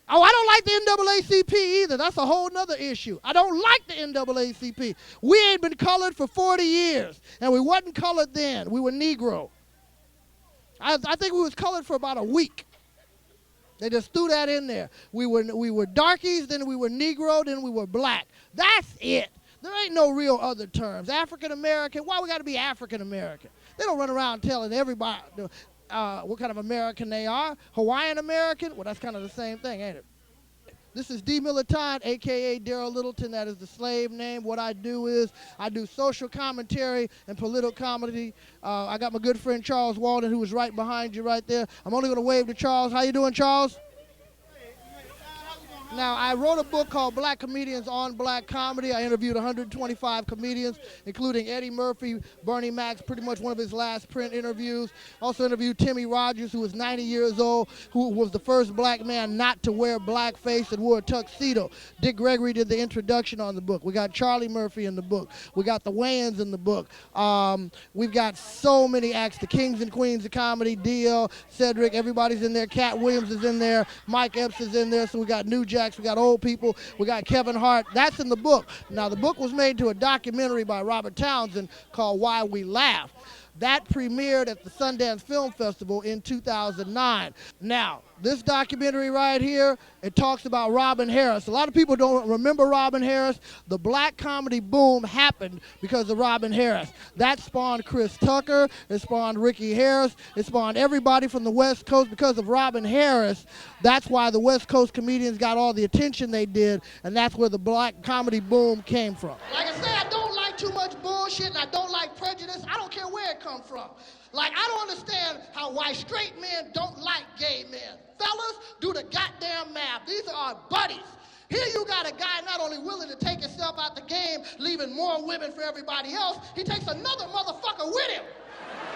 Oh, I don't like the NAACP either. That's a whole nother issue. I don't like the NAACP. We ain't been colored for 40 years, and we wasn't colored then. We were Negro. I think we was colored for about a week. They just threw that in there. We were darkies, then we were Negro, then we were black. That's it. There ain't no real other terms. African American, why we got to be African American? They don't run around telling everybody what kind of American they are. Hawaiian American, well, that's kind of the same thing, ain't it? This is D. Militant, a.k.a. Daryl Littleton. That is the slave name. What I do is I do social commentary and political comedy. I got my good friend Charles Walden, who is right behind you right there. I'm only going to wave to Charles. How you doing, Charles? Now, I wrote a book called Black Comedians on Black Comedy. I interviewed 125 comedians, including Eddie Murphy, Bernie Mac's, pretty much one of his last print interviews. Also interviewed Timmy Rogers, who was 90 years old, who was the first black man not to wear blackface and wore a tuxedo. Dick Gregory did the introduction on the book. We got Charlie Murphy in the book. We got the Wayans in the book. We've got so many acts, the Kings and Queens of Comedy, DL, Cedric, everybody's in there. Cat Williams is in there. Mike Epps is in there. So we got New Jack. We got old people. We got Kevin Hart. That's in the book. Now, the book was made to a documentary by Robert Townsend called Why We Laugh. That premiered at the Sundance Film Festival in 2009. Now, this documentary right here, it talks about Robin Harris. A lot of people don't remember Robin Harris. The black comedy boom happened because of Robin Harris. That spawned Chris Tucker. It spawned Ricky Harris. It spawned everybody from the West Coast because of Robin Harris. That's why the West Coast comedians got all the attention they did, and that's where the black comedy boom came from. Like I said, I don't like too much bullshit, and I don't like prejudice. I don't care where it comes from. Like, I don't understand why straight men don't like gay men. Fellas, do the goddamn math. These are our buddies. Here you got a guy not only willing to take himself out the game, leaving more women for everybody else, he takes another motherfucker with him.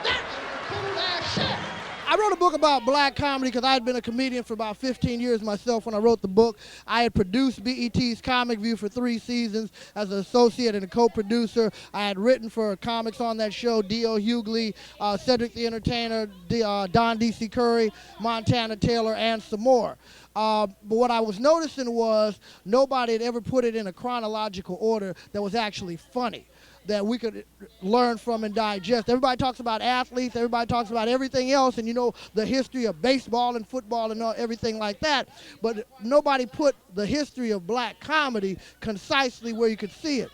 That is cool ass shit. I wrote a book about black comedy because I had been a comedian for about 15 years myself when I wrote the book. I had produced BET's Comic View for 3 seasons as an associate and a co-producer. I had written for comics on that show, D.L. Hughley, Cedric the Entertainer, Don D.C. Curry, Montana Taylor, and some more. But what I was noticing was nobody had ever put it in a chronological order that was actually funny, that we could learn from and digest. Everybody talks about athletes, everybody talks about everything else, and you know the history of baseball and football and everything like that, but nobody put the history of black comedy concisely where you could see it.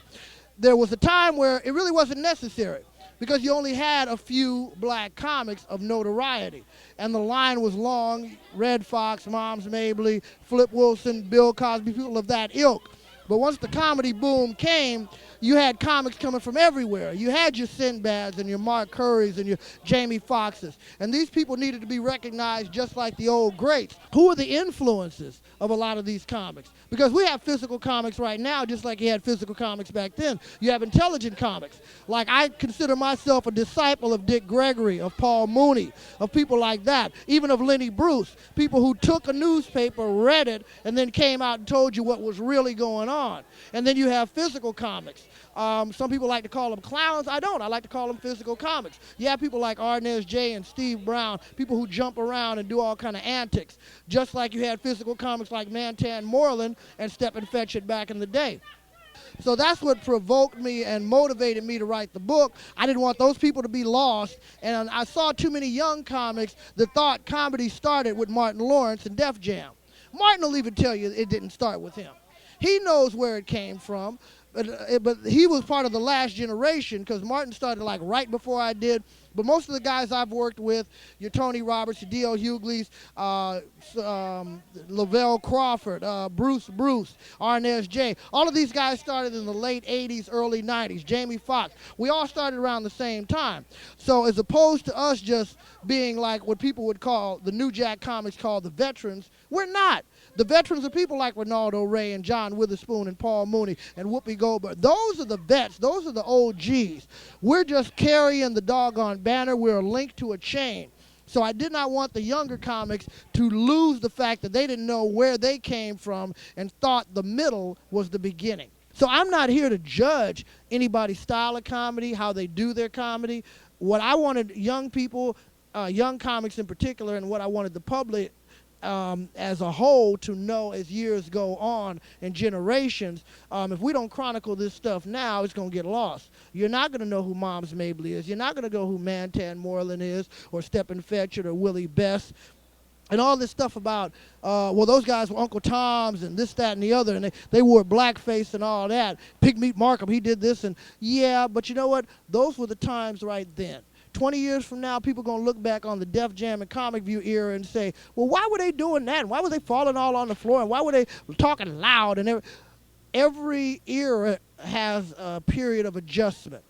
There was a time where it really wasn't necessary because you only had a few black comics of notoriety, and the line was long. Red Fox, Moms Mabley, Flip Wilson, Bill Cosby, people of that ilk. But once the comedy boom came, you had comics coming from everywhere. You had your Sinbads and your Mark Currys and your Jamie Foxxes. And these people needed to be recognized just like the old greats. Who are the influences of a lot of these comics? Because we have physical comics right now just like you had physical comics back then. You have intelligent comics. Like, I consider myself a disciple of Dick Gregory, of Paul Mooney, of people like that, even of Lenny Bruce, people who took a newspaper, read it, and then came out and told you what was really going on. And then you have physical comics. Some people like to call them clowns. I don't. I like to call them physical comics. You have people like Arnez J. and Steve Brown, people who jump around and do all kind of antics, just like you had physical comics like Mantan Moreland and Step and Fetch It back in the day. So that's what provoked me and motivated me to write the book. I didn't want those people to be lost, and I saw too many young comics that thought comedy started with Martin Lawrence and Def Jam. Martin will even tell you it didn't start with him. He knows where it came from, but he was part of the last generation because Martin started like right before I did. But most of the guys I've worked with, your Tony Roberts, your D.L. Hughley's, Lavelle Crawford, Bruce, Arnez J. All of these guys started in the late 80s, early 90s. Jamie Foxx. We all started around the same time. So as opposed to us just being like what people would call, the New Jack comics called the veterans, we're not. The veterans are people like Ronaldo Ray and John Witherspoon and Paul Mooney and Whoopi Goldberg. Those are the vets. Those are the OGs. We're just carrying the doggone banner. We're a link to a chain. So I did not want the younger comics to lose the fact that they didn't know where they came from and thought the middle was the beginning. So I'm not here to judge anybody's style of comedy, how they do their comedy. What I wanted young people, young comics in particular, and what I wanted the public as a whole to know as years go on and generations, if we don't chronicle this stuff now, it's going to get lost. You're not going to know who Moms Mabley is. You're not going to know who Mantan Moreland is, or Stephen Fetchard, or Willie Best. And all this stuff about, well, those guys were Uncle Toms and this, that, and the other, and they wore blackface and all that. Pigmeat Markham, he did this, and yeah, but you know what? Those were the times right then. 20 years from now, people are going to look back on the Def Jam and Comic View era and say, well, why were they doing that? And why were they falling all on the floor? And why were they talking loud? And every era has a period of adjustment.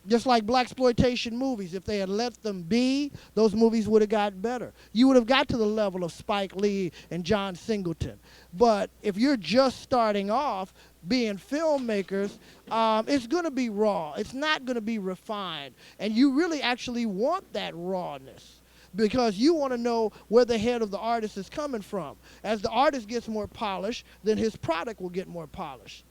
Just like blaxploitation movies, if they had let them be, those movies would have gotten better. You would have got to the level of Spike Lee and John Singleton. But if you're just starting off being filmmakers, it's going to be raw. It's not going to be refined. And you really actually want that rawness, because you want to know where the head of the artist is coming from. As the artist gets more polished, then his product will get more polished.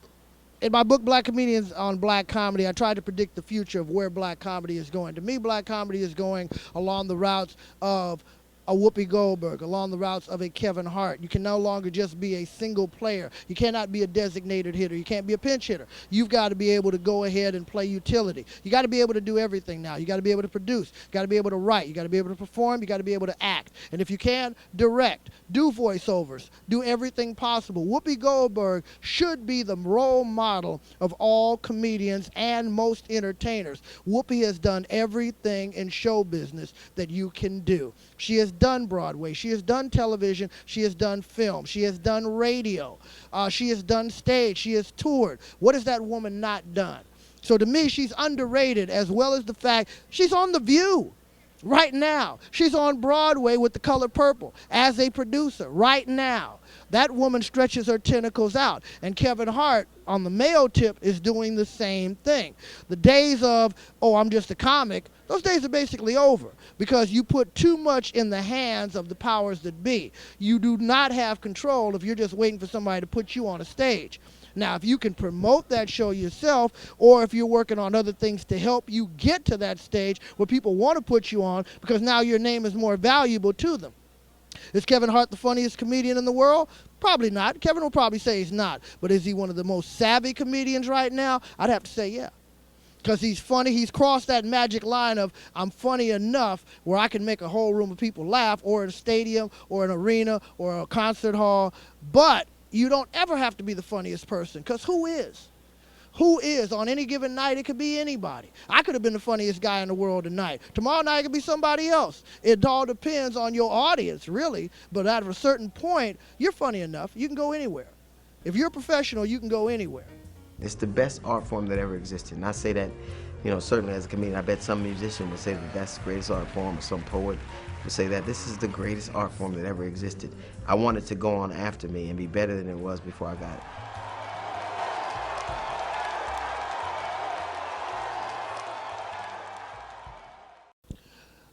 In my book, Black Comedians on Black Comedy, I tried to predict the future of where black comedy is going. To me, black comedy is going along the routes of a Whoopi Goldberg, along the routes of a Kevin Hart. You can no longer just be a single player. You cannot be a designated hitter. You can't be a pinch hitter. You've got to be able to go ahead and play utility. You got to be able to do everything now. You got to be able to produce. You got to be able to write. You got to be able to perform. You got to be able to act. And if you can, direct, do voiceovers, do everything possible. Whoopi Goldberg should be the role model of all comedians and most entertainers. Whoopi has done everything in show business that you can do. She has done Broadway. She has done television. She has done film. She has done radio. She has done stage. She has toured. What has that woman not done? So to me, she's underrated, as well as the fact she's on The View right now. She's on Broadway with The Color Purple as a producer right now. That woman stretches her tentacles out. And Kevin Hart, on the male tip, is doing the same thing. The days of, oh, I'm just a comic, those days are basically over, because you put too much in the hands of the powers that be. You do not have control if you're just waiting for somebody to put you on a stage. Now, if you can promote that show yourself, or if you're working on other things to help you get to that stage where people want to put you on, because now your name is more valuable to them. Is Kevin Hart the funniest comedian in the world? Probably not. Kevin will probably say he's not. But is he one of the most savvy comedians right now? I'd have to say yeah. Because he's funny. He's crossed that magic line of I'm funny enough where I can make a whole room of people laugh, or in a stadium, or an arena, or a concert hall. But you don't ever have to be the funniest person, because who is? Who is? On any given night, it could be anybody. I could have been the funniest guy in the world tonight. Tomorrow night, it could be somebody else. It all depends on your audience, really. But at a certain point, you're funny enough. You can go anywhere. If you're a professional, you can go anywhere. It's the best art form that ever existed. And I say that, you know, certainly as a comedian, I bet some musician would say that that's the greatest art form, or some poet would say that this is the greatest art form that ever existed. I want it to go on after me and be better than it was before I got it.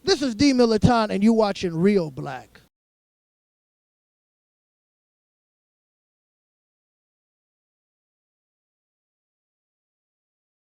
This is D. Militant, and you're watching Reelblack.